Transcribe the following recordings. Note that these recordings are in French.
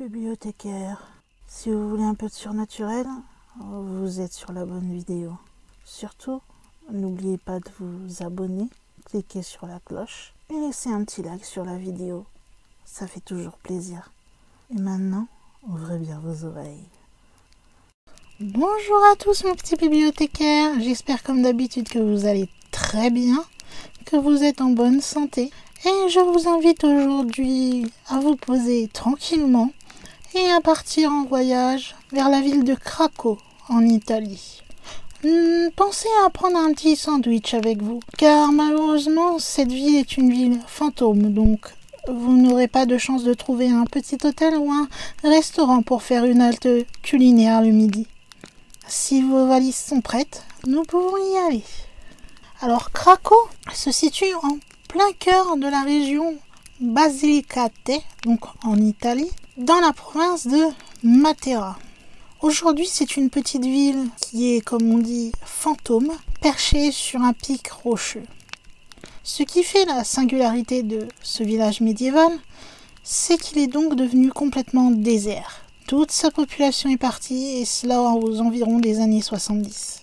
bibliothécaire. Si vous voulez un peu de surnaturel, vous êtes sur la bonne vidéo. Surtout, n'oubliez pas de vous abonner, cliquez sur la cloche et laissez un petit like sur la vidéo. Ça fait toujours plaisir. Et maintenant, ouvrez bien vos oreilles. Bonjour à tous mes petits bibliothécaires, j'espère comme d'habitude que vous allez très bien, que vous êtes en bonne santé. Et je vous invite aujourd'hui à vous poser tranquillement et à partir en voyage vers la ville de Craco, en Italie. Pensez à prendre un petit sandwich avec vous, car malheureusement cette ville est une ville fantôme, donc vous n'aurez pas de chance de trouver un petit hôtel ou un restaurant pour faire une halte culinaire le midi. Si vos valises sont prêtes, nous pouvons y aller. Alors Craco se situe en plein cœur de la région Basilicate, donc en Italie, dans la province de Matera. Aujourd'hui, c'est une petite ville qui est, comme on dit, fantôme, perchée sur un pic rocheux. Ce qui fait la singularité de ce village médiéval, c'est qu'il est donc devenu complètement désert. Toute sa population est partie, et cela aux environs des années 70.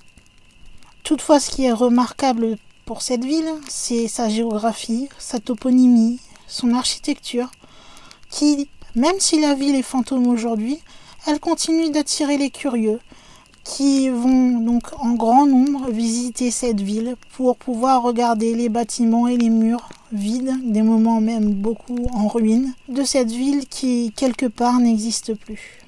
Toutefois, ce qui est remarquable pour cette ville, c'est sa géographie, sa toponymie, son architecture, qui, même si la ville est fantôme aujourd'hui, elle continue d'attirer les curieux, qui vont donc en grand nombre visiter cette ville pour pouvoir regarder les bâtiments et les murs vides, des moments même beaucoup en ruine, de cette ville qui, quelque part, n'existe plus.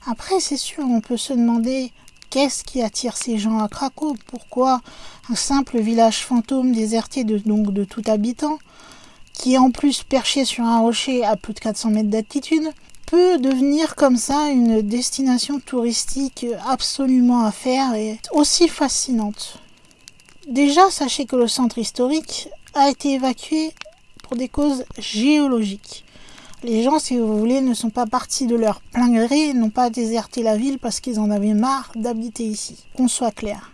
Après, c'est sûr, on peut se demander qu'est-ce qui attire ces gens à Craco? Pourquoi un simple village fantôme déserté de tout habitant, qui est en plus perché sur un rocher à plus de 400 mètres d'altitude, peut devenir comme ça une destination touristique absolument à faire et aussi fascinante. Déjà, sachez que le centre historique a été évacué pour des causes géologiques. Les gens, si vous voulez, ne sont pas partis de leur plein gré, n'ont pas déserté la ville parce qu'ils en avaient marre d'habiter ici, qu'on soit clair.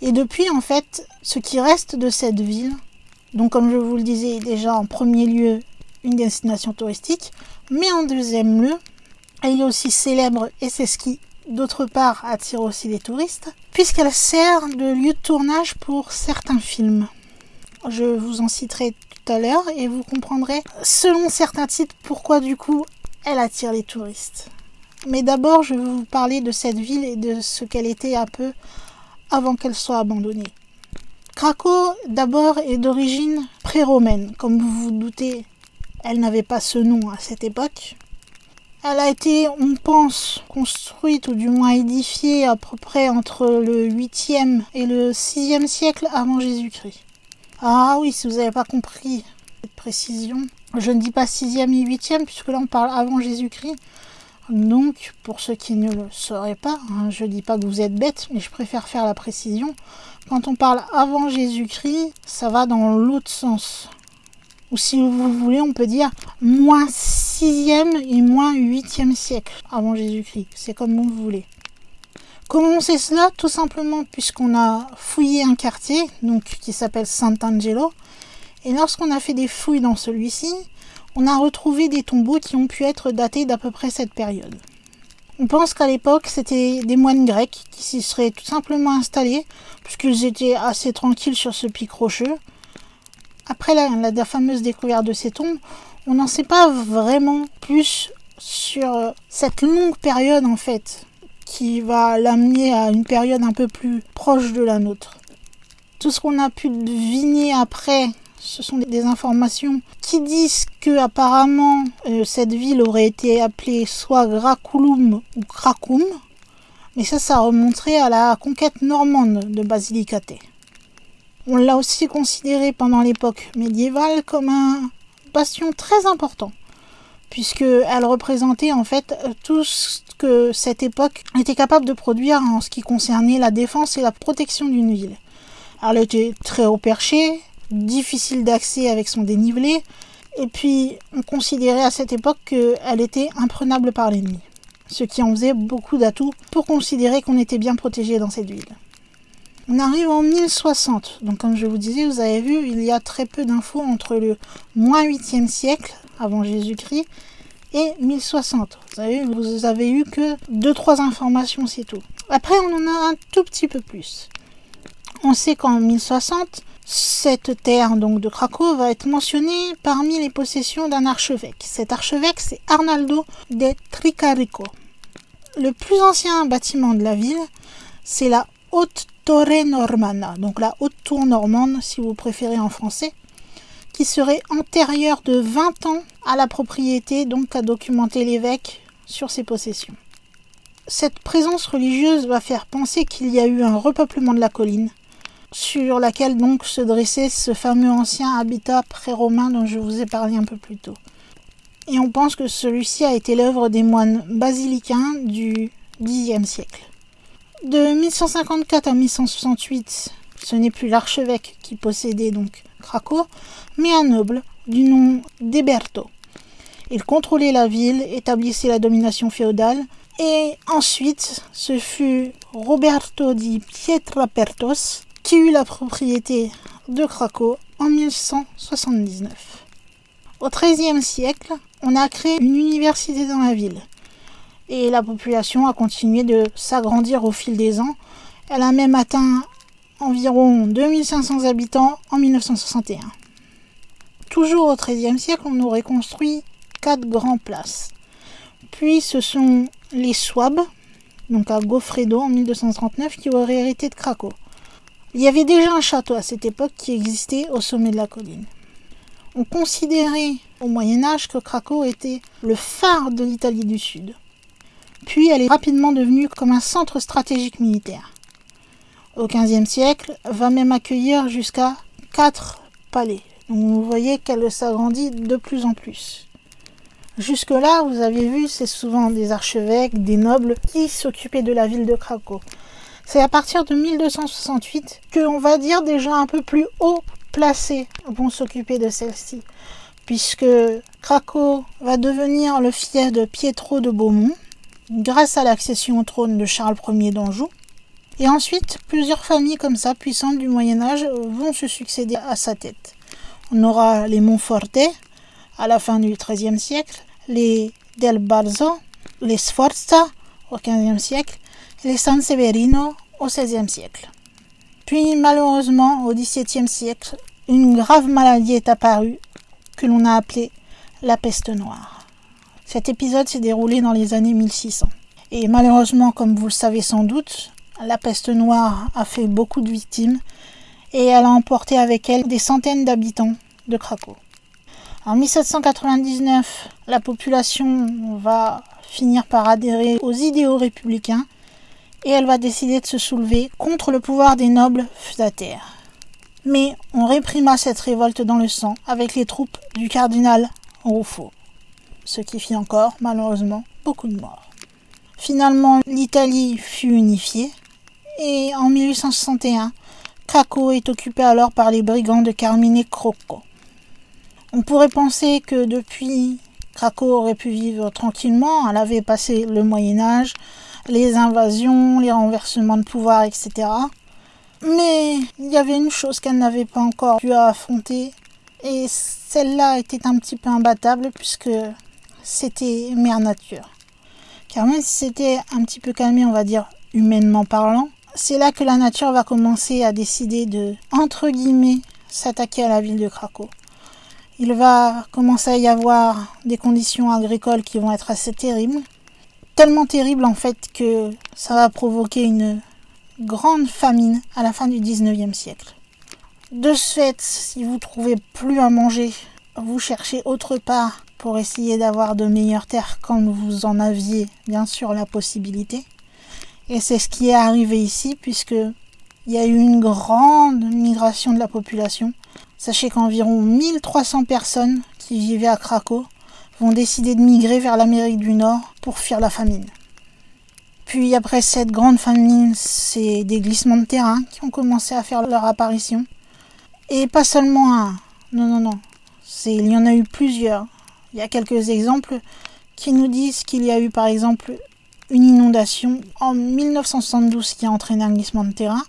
Et depuis, en fait, ce qui reste de cette ville, donc comme je vous le disais déjà en premier lieu, une destination touristique, mais en deuxième lieu, elle est aussi célèbre et c'est ce qui, d'autre part, attire aussi les touristes, puisqu'elle sert de lieu de tournage pour certains films. Je vous en citerai tout à l'heure et vous comprendrez, selon certains titres, pourquoi du coup elle attire les touristes. Mais d'abord, je vais vous parler de cette ville et de ce qu'elle était un peu avant qu'elle soit abandonnée. Craco, d'abord, est d'origine pré-romaine. Comme vous vous doutez, elle n'avait pas ce nom à cette époque. Elle a été, on pense, construite ou du moins édifiée à peu près entre le 8e et le 6e siècle avant Jésus-Christ. Ah oui, si vous n'avez pas compris cette précision, je ne dis pas 6e et 8e puisque là on parle avant Jésus-Christ. Donc, pour ceux qui ne le sauraient pas, je ne dis pas que vous êtes bêtes, mais je préfère faire la précision. Quand on parle avant Jésus-Christ, ça va dans l'autre sens. Ou si vous voulez, on peut dire moins 6e et moins 8e siècle avant Jésus-Christ. C'est comme vous voulez. Comment on sait cela? Tout simplement puisqu'on a fouillé un quartier donc, qui s'appelle Sant'Angelo. Et lorsqu'on a fait des fouilles dans celui-ci, on a retrouvé des tombeaux qui ont pu être datés d'à peu près cette période. On pense qu'à l'époque, c'était des moines grecs qui s'y seraient tout simplement installés, puisqu'ils étaient assez tranquilles sur ce pic rocheux. Après la fameuse découverte de ces tombes, on n'en sait pas vraiment plus sur cette longue période en fait, qui va l'amener à une période un peu plus proche de la nôtre. Tout ce qu'on a pu deviner après, ce sont des informations qui disent que apparemment cette ville aurait été appelée soit Graculum ou Cracum, mais ça remonterait à la conquête normande de Basilicate. On l'a aussi considéré pendant l'époque médiévale comme un bastion très important, puisqu'elle représentait en fait tout ce que cette époque était capable de produire en ce qui concernait la défense et la protection d'une ville. Alors, elle était très haut perchée, difficile d'accès avec son dénivelé, et puis on considérait à cette époque qu'elle était imprenable par l'ennemi, ce qui en faisait beaucoup d'atouts pour considérer qu'on était bien protégé dans cette ville. On arrive en 1060, donc comme je vous disais, vous avez vu, il y a très peu d'infos entre le moins 8e siècle avant Jésus-Christ et 1060. Vous avez eu que 2-3 informations, c'est tout. Après, on en a un tout petit peu plus. On sait qu'en 1060, cette terre donc de Cracow va être mentionnée parmi les possessions d'un archevêque. Cet archevêque, c'est Arnaldo de Tricarico. Le plus ancien bâtiment de la ville, c'est la Haute Torre Normanna, donc la Haute Tour Normande, si vous préférez en français, qui serait antérieure de 20 ans à la propriété, donc qu'a documenté l'évêque sur ses possessions. Cette présence religieuse va faire penser qu'il y a eu un repeuplement de la colline, sur laquelle donc se dressait ce fameux ancien habitat pré-romain dont je vous ai parlé un peu plus tôt. Et on pense que celui-ci a été l'œuvre des moines basilicains du Xe siècle. De 1154 à 1168, ce n'est plus l'archevêque qui possédait donc Cracow, mais un noble du nom d'Eberto. Il contrôlait la ville, établissait la domination féodale, et ensuite ce fut Roberto di Pietrapertos qui eut la propriété de Cracow en 1179. Au XIIIe siècle, on a créé une université dans la ville. Et la population a continué de s'agrandir au fil des ans. Elle a même atteint environ 2500 habitants en 1961. Toujours au XIIIe siècle, on aurait construit 4 grandes places. Puis ce sont les Souabes, donc à Goffredo en 1239, qui auraient hérité de Cracow. Il y avait déjà un château à cette époque qui existait au sommet de la colline. On considérait au Moyen-Âge que Cracow était le phare de l'Italie du Sud. Puis elle est rapidement devenue comme un centre stratégique militaire. Au XVe siècle, va même accueillir jusqu'à 4 palais. Donc vous voyez qu'elle s'agrandit de plus en plus. Jusque-là, vous avez vu, c'est souvent des archevêques, des nobles qui s'occupaient de la ville de Cracow. C'est à partir de 1268 qu'on va dire déjà un peu plus haut placés vont s'occuper de celle-ci, puisque Cracow va devenir le fief de Pietro de Beaumont, grâce à l'accession au trône de Charles Ier d'Anjou. Et ensuite, plusieurs familles comme ça, puissantes du Moyen-Âge, vont se succéder à sa tête. On aura les Monforte à la fin du XIIIe siècle, les Del Balzo, les Sforza au XVe siècle, et les Sanseverino au XVIe siècle. Puis malheureusement, au XVIIe siècle, une grave maladie est apparue que l'on a appelée la peste noire. Cet épisode s'est déroulé dans les années 1600. Et malheureusement, comme vous le savez sans doute, la peste noire a fait beaucoup de victimes et elle a emporté avec elle des centaines d'habitants de Cracow. En 1799, la population va finir par adhérer aux idéaux républicains et elle va décider de se soulever contre le pouvoir des nobles feudataires. Mais on réprima cette révolte dans le sang avec les troupes du cardinal Ruffo, ce qui fit encore, malheureusement, beaucoup de morts. Finalement, l'Italie fut unifiée et en 1861, Cracow est occupée alors par les brigands de Carmine Crocco. On pourrait penser que depuis, Cracow aurait pu vivre tranquillement, elle avait passé le Moyen-Âge, les invasions, les renversements de pouvoir, etc. Mais il y avait une chose qu'elle n'avait pas encore pu affronter, et celle-là était un petit peu imbattable puisque c'était Mère Nature. Car même si c'était un petit peu calmé, on va dire humainement parlant, c'est là que la nature va commencer à décider de, entre guillemets, s'attaquer à la ville de Cracow. Il va commencer à y avoir des conditions agricoles qui vont être assez terribles. Tellement terribles en fait que ça va provoquer une grande famine à la fin du 19e siècle. De ce fait, si vous ne trouvez plus à manger, vous cherchez autre part pour essayer d'avoir de meilleures terres quand vous en aviez bien sûr la possibilité. Et c'est ce qui est arrivé ici puisque il y a eu une grande migration de la population. Sachez qu'environ 1300 personnes qui vivaient à Cracow vont décider de migrer vers l'Amérique du Nord pour fuir la famine. Puis après cette grande famine, c'est des glissements de terrain qui ont commencé à faire leur apparition. Et pas seulement un. Non. Il y en a eu plusieurs. Il y a quelques exemples qui nous disent qu'il y a eu par exemple une inondation en 1972 qui a entraîné un glissement de terrain.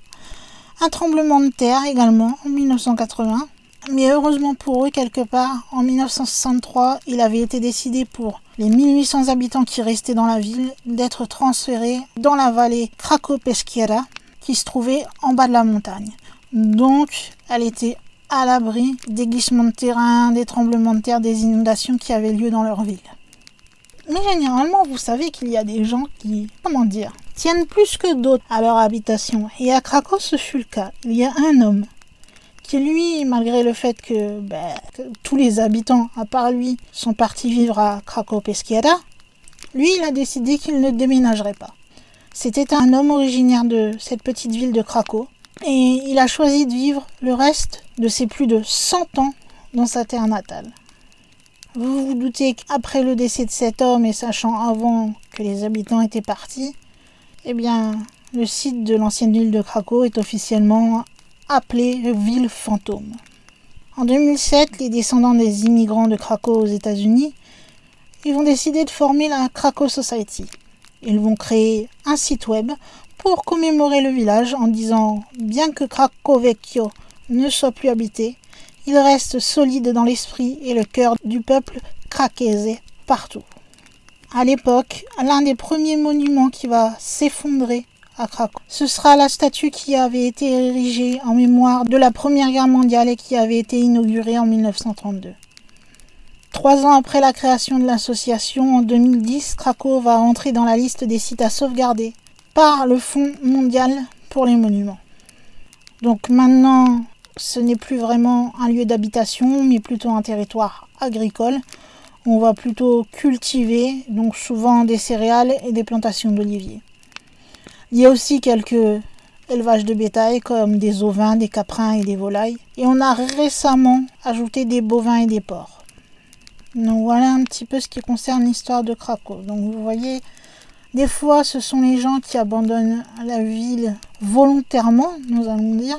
Un tremblement de terre également en 1980. Mais heureusement pour eux, quelque part, en 1963, il avait été décidé pour les 1800 habitants qui restaient dans la ville d'être transférés dans la vallée Krakopieskiera, qui se trouvait en bas de la montagne. Donc, elle était à l'abri des glissements de terrain, des tremblements de terre, des inondations qui avaient lieu dans leur ville. Mais généralement, vous savez qu'il y a des gens qui, tiennent plus que d'autres à leur habitation. Et à Cracovie, ce fut le cas. Il y a un homme qui, lui, malgré le fait que tous les habitants, à part lui, sont partis vivre à Krakopieskiera, lui, il a décidé qu'il ne déménagerait pas. C'était un homme originaire de cette petite ville de Cracovie. Et il a choisi de vivre le reste de ses plus de 100 ans dans sa terre natale. Vous vous doutez qu'après le décès de cet homme et sachant avant que les habitants étaient partis, le site de l'ancienne ville de Cracovie est officiellement appelé ville fantôme. En 2007, les descendants des immigrants de Cracovie aux États-Unis, ils vont décider de former la Krakow Society. Ils vont créer un site web pour commémorer le village en disant « Bien que Krakowekio ne soit plus habité, il reste solide dans l'esprit et le cœur du peuple krakese partout. » À l'époque, l'un des premiers monuments qui va s'effondrer à Cracovie, ce sera la statue qui avait été érigée en mémoire de la Première Guerre mondiale et qui avait été inaugurée en 1932. 3 ans après la création de l'association, en 2010, Cracovie va entrer dans la liste des sites à sauvegarder par le Fonds mondial pour les monuments. Donc maintenant, ce n'est plus vraiment un lieu d'habitation, mais plutôt un territoire agricole. On va plutôt cultiver, donc souvent des céréales et des plantations d'oliviers. Il y a aussi quelques élevages de bétail comme des ovins, des caprins et des volailles. Et on a récemment ajouté des bovins et des porcs. Donc voilà un petit peu ce qui concerne l'histoire de Cracovie. Donc vous voyez, des fois ce sont les gens qui abandonnent la ville volontairement, nous allons dire.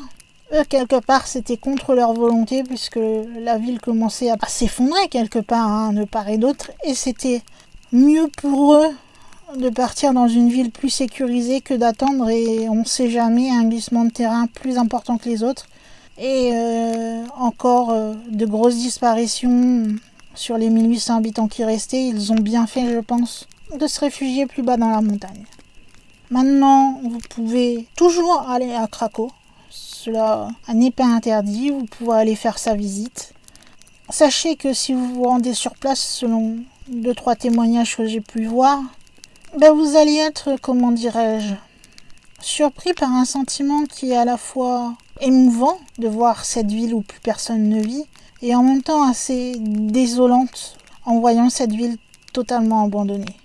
Eux, quelque part, c'était contre leur volonté puisque la ville commençait à s'effondrer quelque part, de part et d'autre. Et c'était mieux pour eux de partir dans une ville plus sécurisée que d'attendre et on ne sait jamais un glissement de terrain plus important que les autres. Et encore de grosses disparitions sur les 1800 habitants qui restaient. Ils ont bien fait, je pense, de se réfugier plus bas dans la montagne. Maintenant, vous pouvez toujours aller à Cracovie. Cela n'est pas interdit, vous pouvez aller faire sa visite. Sachez que si vous vous rendez sur place, selon 2-3 témoignages que j'ai pu voir, vous allez être, surpris par un sentiment qui est à la fois émouvant de voir cette ville où plus personne ne vit et en même temps assez désolante en voyant cette ville totalement abandonnée.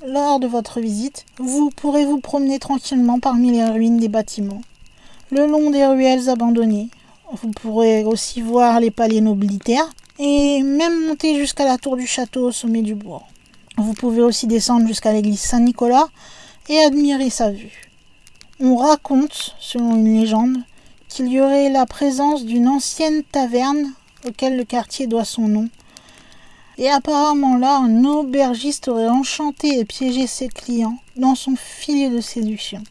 Lors de votre visite, vous pourrez vous promener tranquillement parmi les ruines des bâtiments, le long des ruelles abandonnées. Vous pourrez aussi voir les palais nobilitaires et même monter jusqu'à la tour du château au sommet du bourg. Vous pouvez aussi descendre jusqu'à l'église Saint-Nicolas et admirer sa vue. On raconte, selon une légende, qu'il y aurait la présence d'une ancienne taverne auquel le quartier doit son nom. Et apparemment là, un aubergiste aurait enchanté et piégé ses clients dans son filet de séduction.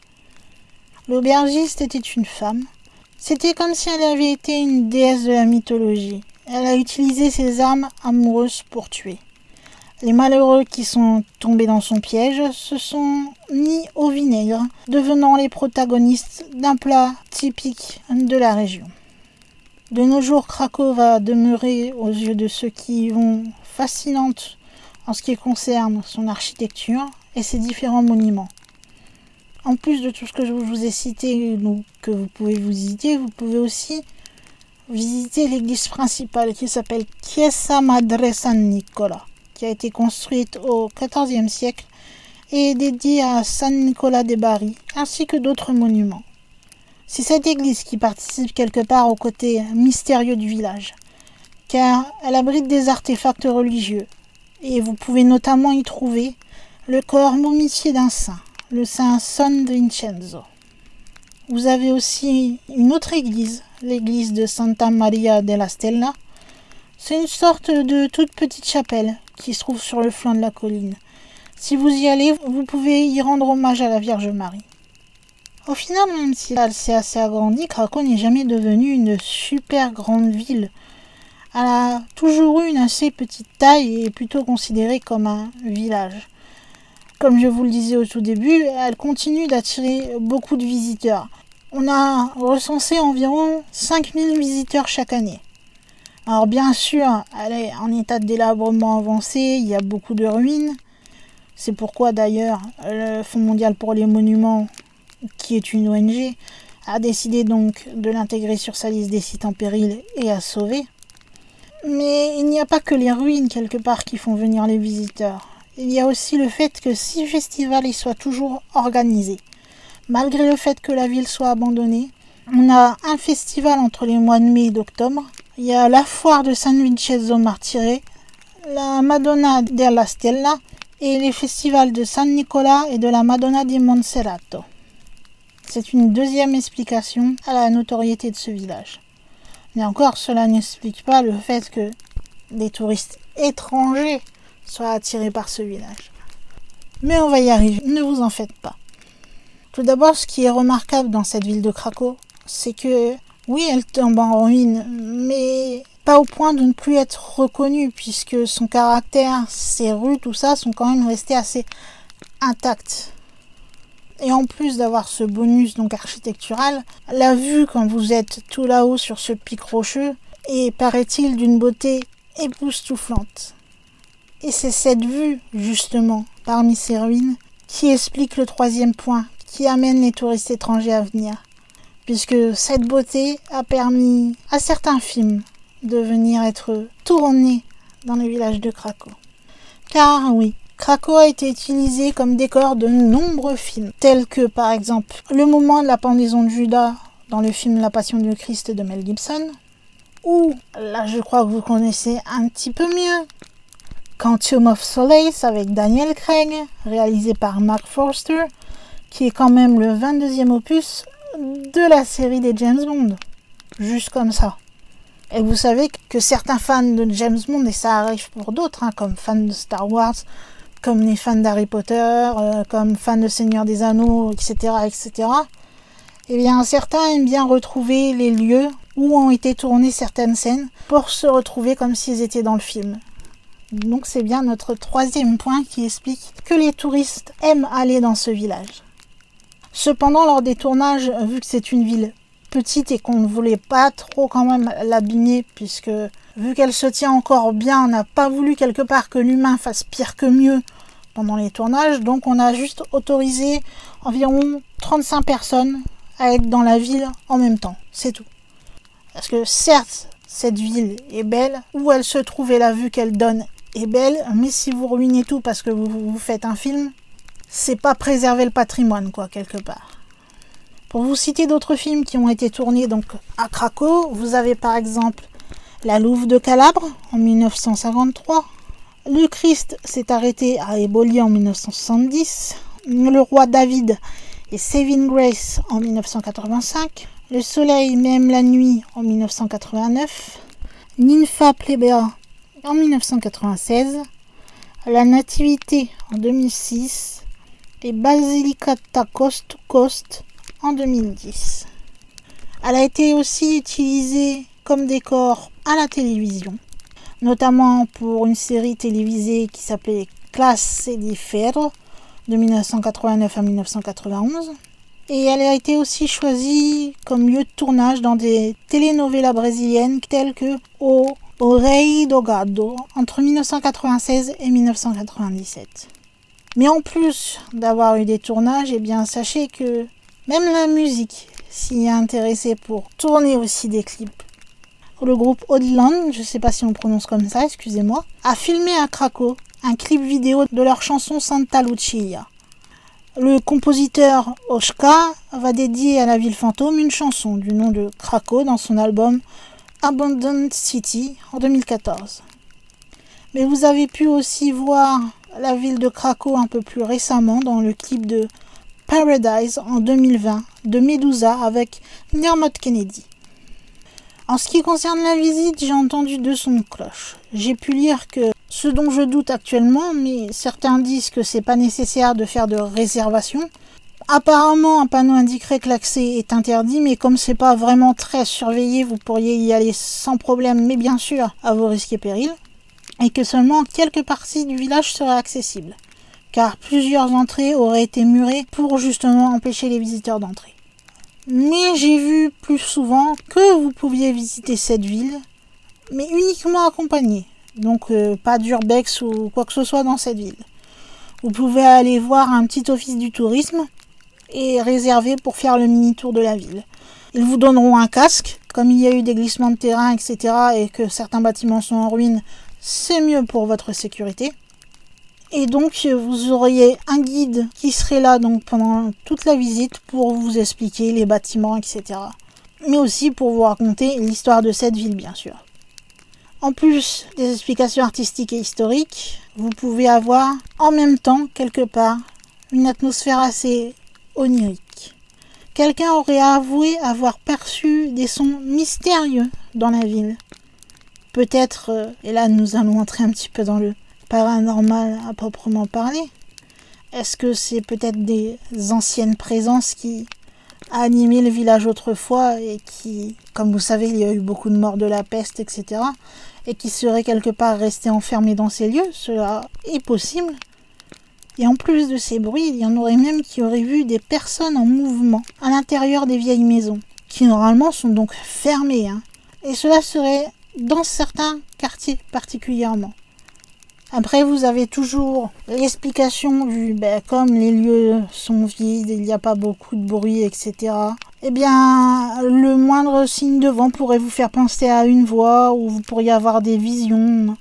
L'aubergiste était une femme. C'était comme si elle avait été une déesse de la mythologie. Elle a utilisé ses armes amoureuses pour tuer. Les malheureux qui sont tombés dans son piège se sont mis au vinaigre, devenant les protagonistes d'un plat typique de la région. De nos jours, Cracovie va demeurer aux yeux de ceux qui y vont fascinante en ce qui concerne son architecture et ses différents monuments. En plus de tout ce que je vous ai cité, donc, que vous pouvez visiter, vous pouvez aussi visiter l'église principale qui s'appelle Chiesa Madre San Nicola, qui a été construite au XIVe siècle et est dédiée à San Nicola de Bari, ainsi que d'autres monuments. C'est cette église qui participe quelque part au côté mystérieux du village, car elle abrite des artefacts religieux, et vous pouvez notamment y trouver le corps momifié d'un saint, le saint San Vincenzo. Vous avez aussi une autre église, l'église de Santa Maria della Stella. C'est une sorte de toute petite chapelle qui se trouve sur le flanc de la colline. Si vous y allez, vous pouvez y rendre hommage à la Vierge Marie. Au final, même si elle s'est assez agrandie, Cracow n'est jamais devenue une super grande ville. Elle a toujours eu une assez petite taille et est plutôt considérée comme un village. Comme je vous le disais au tout début, elle continue d'attirer beaucoup de visiteurs. On a recensé environ 5000 visiteurs chaque année. Alors bien sûr, elle est en état de délabrement avancé, il y a beaucoup de ruines. C'est pourquoi d'ailleurs le Fonds mondial pour les monuments, qui est une ONG, a décidé donc de l'intégrer sur sa liste des sites en péril et à sauver. Mais il n'y a pas que les ruines quelque part qui font venir les visiteurs. Il y a aussi le fait que si le festival y soit toujours organisé, malgré le fait que la ville soit abandonnée, on a un festival entre les mois de mai et d'octobre. Il y a la foire de San Vincenzo Martire, la Madonna della Stella et les festivals de San Nicola et de la Madonna di Monserrato. C'est une deuxième explication à la notoriété de ce village. Mais encore, cela n'explique pas le fait que des touristes étrangers soient attirés par ce village. Mais on va y arriver, ne vous en faites pas. Tout d'abord, ce qui est remarquable dans cette ville de Cracow, c'est que, oui, elle tombe en ruine, mais pas au point de ne plus être reconnue, puisque son caractère, ses rues, tout ça, sont quand même restés assez intacts. Et en plus d'avoir ce bonus donc architectural, la vue quand vous êtes tout là-haut sur ce pic rocheux est, paraît-il, d'une beauté époustouflante. Et c'est cette vue, justement, parmi ces ruines, qui explique le troisième point, qui amène les touristes étrangers à venir. Puisque cette beauté a permis à certains films de venir être tournés dans le village de Cracow. Car oui, Cracow a été utilisé comme décor de nombreux films, tels que par exemple le moment de la pendaison de Judas dans le film La Passion du Christ de Mel Gibson, ou, là je crois que vous connaissez un petit peu mieux, Quantum of Solace avec Daniel Craig, réalisé par Mark Forster, qui est quand même le 22e opus de la série des James Bond. Juste comme ça. Et vous savez que certains fans de James Bond, et ça arrive pour d'autres, comme fans de Star Wars, comme les fans d'Harry Potter, comme fans de Seigneur des Anneaux, etc., eh bien certains aiment bien retrouver les lieux où ont été tournées certaines scènes pour se retrouver comme s'ils étaient dans le film. Donc c'est bien notre troisième point qui explique que les touristes aiment aller dans ce village. Cependant, lors des tournages, vu que c'est une ville petite et qu'on ne voulait pas trop quand même l'abîmer, puisque vu qu'elle se tient encore bien, on n'a pas voulu quelque part que l'humain fasse pire que mieux pendant les tournages, donc on a juste autorisé environ 35 personnes à être dans la ville en même temps, c'est tout. Parce que certes, cette ville est belle, où elle se trouve et la vue qu'elle donne est belle, mais si vous ruinez tout parce que vous faites un film, c'est pas préserver le patrimoine, quoi, quelque part. Pour vous citer d'autres films qui ont été tournés donc à Cracow, vous avez par exemple La Louve de Calabre en 1953, Le Christ s'est arrêté à Eboli en 1970, Le Roi David et Saving Grace en 1985, Le Soleil même la nuit en 1989, Nympha Plebea en 1996, La Nativité en 2006 et Basilicata Coast to Coast en 2010. Elle a été aussi utilisée comme décor à la télévision, notamment pour une série télévisée qui s'appelait Classe di Ferro de 1989 à 1991. Et elle a été aussi choisie comme lieu de tournage dans des telenovelas brésiliennes telles que O Rei do Gado entre 1996 et 1997. Mais en plus d'avoir eu des tournages, eh bien sachez que même la musique s'y est intéressée pour tourner aussi des clips. Le groupe Odland, je ne sais pas si on prononce comme ça, excusez-moi, a filmé à Cracow un clip vidéo de leur chanson Santa Lucia. Le compositeur Oshka va dédier à la ville fantôme une chanson du nom de Cracow dans son album Abandoned City en 2014. Mais vous avez pu aussi voir la ville de Cracow un peu plus récemment dans le clip de Paradise en 2020 de Medusa avec Dermot Kennedy. En ce qui concerne la visite, j'ai entendu deux sons de cloche. J'ai pu lire que, ce dont je doute actuellement, mais certains disent que c'est pas nécessaire de faire de réservation, Apparemment, un panneau indiquerait que l'accès est interdit, mais comme c'est pas vraiment très surveillé, vous pourriez y aller sans problème, mais bien sûr, à vos risques et périls, et que seulement quelques parties du village seraient accessibles, car plusieurs entrées auraient été murées pour justement empêcher les visiteurs d'entrer. Mais j'ai vu plus souvent que vous pouviez visiter cette ville, mais uniquement accompagné, donc pas d'urbex ou quoi que ce soit dans cette ville. Vous pouvez aller voir un petit office du tourisme et réserver pour faire le mini-tour de la ville. Ils vous donneront un casque, comme il y a eu des glissements de terrain, etc. et que certains bâtiments sont en ruine, c'est mieux pour votre sécurité. Et donc vous auriez un guide qui serait là donc pendant toute la visite pour vous expliquer les bâtiments, etc. Mais aussi pour vous raconter l'histoire de cette ville, bien sûr. En plus des explications artistiques et historiques, vous pouvez avoir en même temps, quelque part, une atmosphère assez onirique. Quelqu'un aurait avoué avoir perçu des sons mystérieux dans la ville. Peut-être, et là nous allons entrer un petit peu dans le paranormal à proprement parler. Est-ce que c'est peut-être des anciennes présences qui animaient le village autrefois et qui, comme vous savez, il y a eu beaucoup de morts de la peste, etc. et qui seraient quelque part restés enfermés dans ces lieux? Cela est possible. Et en plus de ces bruits, il y en aurait même qui auraient vu des personnes en mouvement à l'intérieur des vieilles maisons, qui normalement sont donc fermées. Et cela serait dans certains quartiers particulièrement. Après, vous avez toujours l'explication du comme les lieux sont vides, il n'y a pas beaucoup de bruit, etc. Eh bien, le moindre signe de vent pourrait vous faire penser à une voix, ou vous pourriez avoir des visions,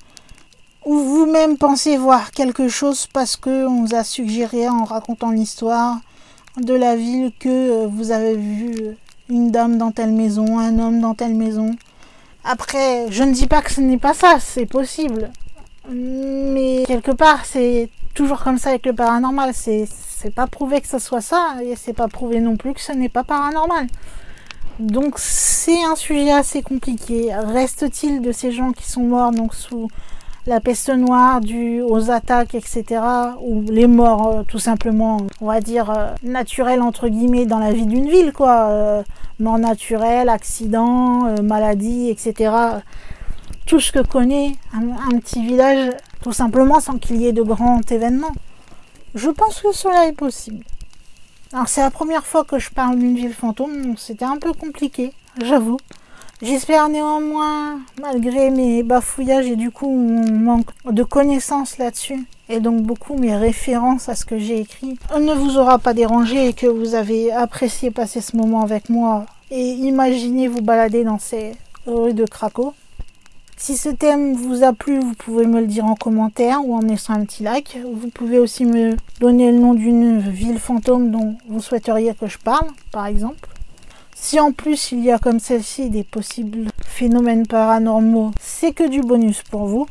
ou vous-même pensez voir quelque chose parce qu'on vous a suggéré en racontant l'histoire de la ville que vous avez vu une dame dans telle maison, un homme dans telle maison. Après, je ne dis pas que ce n'est pas ça, c'est possible. Mais quelque part, c'est toujours comme ça avec le paranormal. C'est pas prouvé que ce soit ça, et c'est pas prouvé non plus que ce n'est pas paranormal. Donc c'est un sujet assez compliqué. Reste-t-il de ces gens qui sont morts donc sous la peste noire due aux attaques, etc. ou les morts tout simplement, on va dire, naturelles entre guillemets dans la vie d'une ville, quoi. Mort naturelle, accident, maladie, etc. Tout ce que connaît un petit village, tout simplement sans qu'il y ait de grands événements. Je pense que cela est possible. Alors c'est la première fois que je parle d'une ville fantôme, c'était un peu compliqué, j'avoue. J'espère néanmoins, malgré mes bafouillages et du coup mon manque de connaissances là-dessus, et donc beaucoup mes références à ce que j'ai écrit, ne vous aura pas dérangé et que vous avez apprécié passer ce moment avec moi et imaginer vous balader dans ces rues de Cracow. Si ce thème vous a plu, vous pouvez me le dire en commentaire ou en laissant un petit like. Vous pouvez aussi me donner le nom d'une ville fantôme dont vous souhaiteriez que je parle, par exemple. Si en plus il y a comme celle-ci des possibles phénomènes paranormaux, c'est que du bonus pour vous.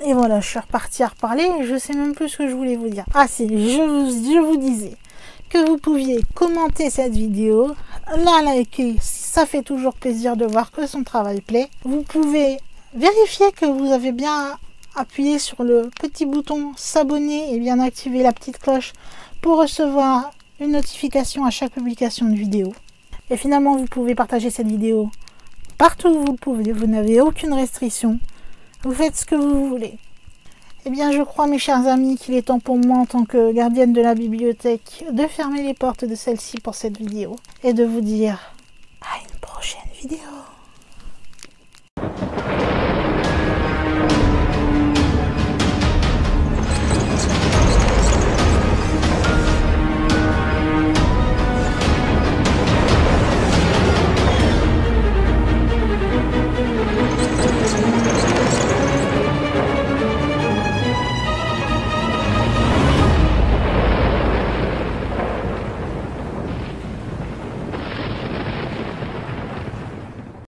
Et voilà, je suis repartie à reparler et je sais même plus ce que je voulais vous dire. Ah si, je vous disais que vous pouviez commenter cette vidéo, la liker, ça fait toujours plaisir de voir que son travail plaît. Vous pouvez vérifier que vous avez bien appuyé sur le petit bouton s'abonner et bien activer la petite cloche pour recevoir une notification à chaque publication de vidéo. Et finalement, vous pouvez partager cette vidéo partout où vous le pouvez, vous n'avez aucune restriction. Vous faites ce que vous voulez. Eh bien, je crois, mes chers amis, qu'il est temps pour moi, en tant que gardienne de la bibliothèque, de fermer les portes de celle-ci pour cette vidéo et de vous dire à une prochaine vidéo.